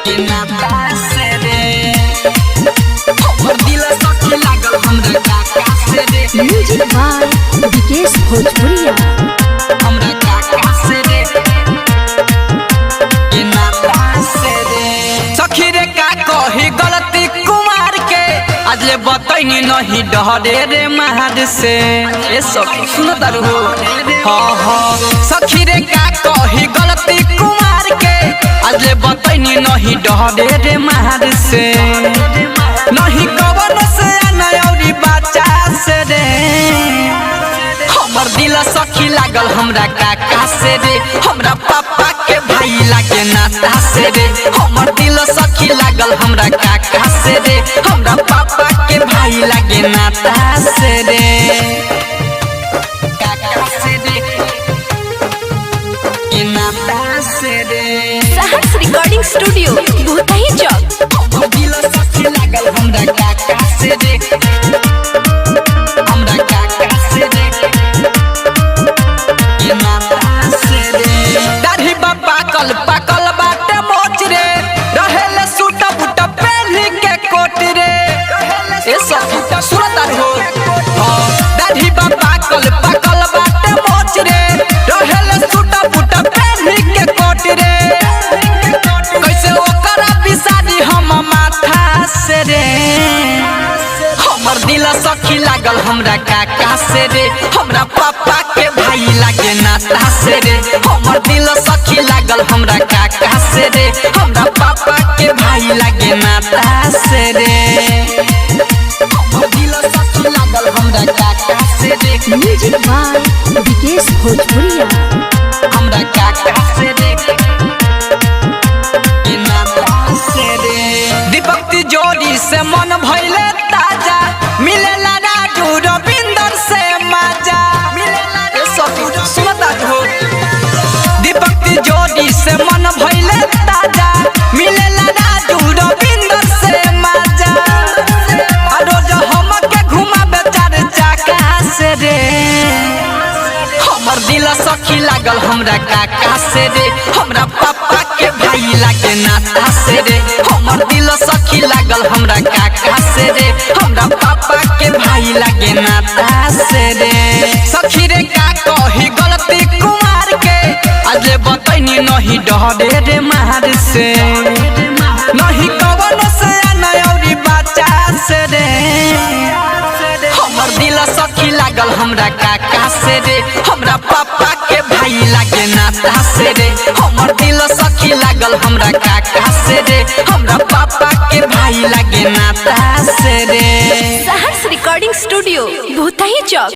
के नाता से रे हमर दिल सखी लागल हमरा काका से रे। म्यूजिक बाय विकेश भोजपुरिया। हमरा काका से रे के नाता से रे सखी रे का कही गलती कुमार के आजले बतैनी नहीं डरे रे महाद से। ए सखी सुन तारू हो हाँ सखी रे का कही गलती कुमार के आजले बतैनी नहीं डरे रे महाद से। नहीं कवन से नयौरी बच्चा से रे हमर दिल सखी लागल हमरा काका से रे। हमरा पापा के भाई लागे नाता से रे हमर दिल सखी लागल हमरा काका से रे। हमरा पापा के भाई लागे नाता से रे काका से रे के नाता से रे। सहर्ष रिकॉर्डिंग स्टूडियो भूतही चौक। हमर दिल सखी लागल हमरा काका से रे हमरा काका से रे के नाता से रे। दाढ़ी बाबा कल पाकल बाटे मोच रे रहेले सूट बूट पहनी के कोट रे। ए सखी सुरत हो हां दाढ़ी बाबा कल पाकल बाटे मोच रे रहेले सूट बूट पहनी के कोट रे। कैसे ओकरा बिसादी हम माथा से रे हमर दिल सखी लागल हमरा काका से रे। हमरा पापा के भाई लागे नाता से रे हमर दिल सखी लागल हमरा काका से रे। हमरा पापा के भाई लागे नाता से रे हमर दिल सखी लागल हमरा काका से रे। म्यूजिक बाय विकेश भोजपुरिया। हमरा काका से रे के नाता से रे। दीपक तिजोरी से मन भइले ताजा मिलेला राजू रविंदर से मजा मिलेला सुनता हो। दीपक तिजोरी से मन भइले ताजा मिलेला राजू रविंदर से मजा। रोज हमके घुमाबे चार चाका से रे हमर दिल सखी लागल हमरा काका से रे। हमरा पापा के भाई लागे नाता से रे हमर दिल सखी लागल हमरा काका से रे। हमरा पापा के भाई लागे नाता से रे सखी रे का कही गलती कुमार के आजले बतैनी नहीं डरे रे महार से। नहीं कवन से नयौरी बच्चा से रे हमर दिल सखी लागल हमरा काका से रे। हमरा पापा के भाई लागे नाता से रे हमर दिल सखी लागल हमरा काका से रे। हमरा पापा के भाई लागे नाता से रे। सहर्ष रिकॉर्डिंग स्टूडियो भूतही चौक।